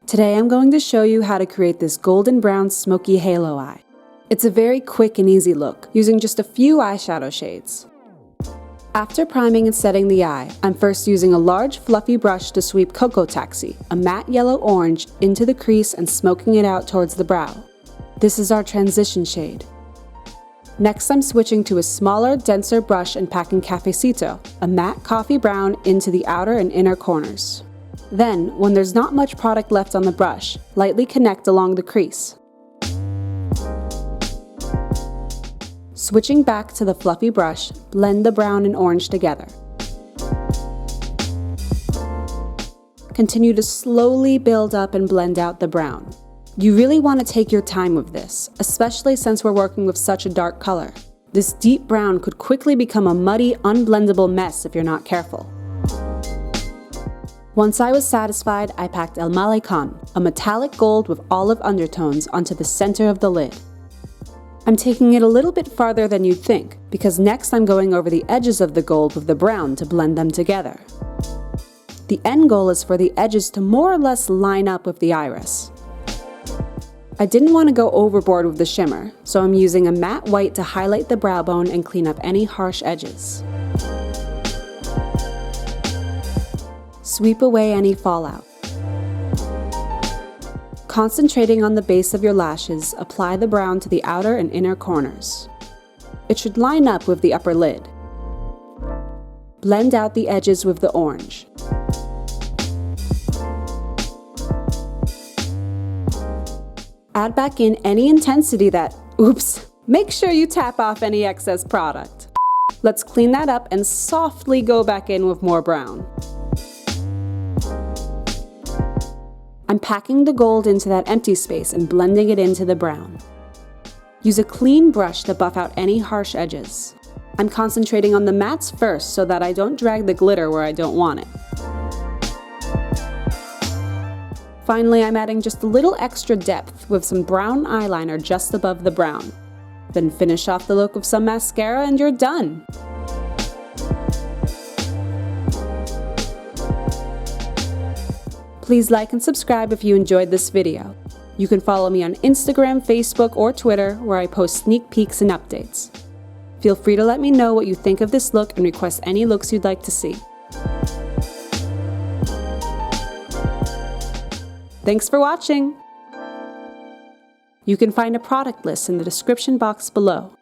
Today I'm going to show you how to create this golden brown smoky halo eye. It's a very quick and easy look, using just a few eyeshadow shades. After priming and setting the eye, I'm first using a large fluffy brush to sweep Coco-Taxi, a matte yellow-orange, into the crease and smoking it out towards the brow. This is our transition shade. Next, I'm switching to a smaller, denser brush and packing Cafecito, a matte coffee brown, into the outer and inner corners. Then, when there's not much product left on the brush, lightly connect along the crease. Switching back to the fluffy brush, blend the brown and orange together. Continue to slowly build up and blend out the brown. You really want to take your time with this, especially since we're working with such a dark color. This deep brown could quickly become a muddy, unblendable mess if you're not careful. Once I was satisfied, I packed El Malecon, a metallic gold with olive undertones, onto the center of the lid. I'm taking it a little bit farther than you'd think, because next I'm going over the edges of the gold with the brown to blend them together. The end goal is for the edges to more or less line up with the iris. I didn't want to go overboard with the shimmer, so I'm using a matte white to highlight the brow bone and clean up any harsh edges. Sweep away any fallout. Concentrating on the base of your lashes, apply the brown to the outer and inner corners. It should line up with the upper lid. Blend out the edges with the orange. Add back in any intensity make sure you tap off any excess product. Let's clean that up and softly go back in with more brown. I'm packing the gold into that empty space and blending it into the brown. Use a clean brush to buff out any harsh edges. I'm concentrating on the mattes first so that I don't drag the glitter where I don't want it. Finally, I'm adding just a little extra depth with some brown eyeliner just above the brown. Then finish off the look with some mascara and you're done! Please like and subscribe if you enjoyed this video. You can follow me on Instagram, Facebook, or Twitter, where I post sneak peeks and updates. Feel free to let me know what you think of this look and request any looks you'd like to see. Thanks for watching! You can find a product list in the description box below.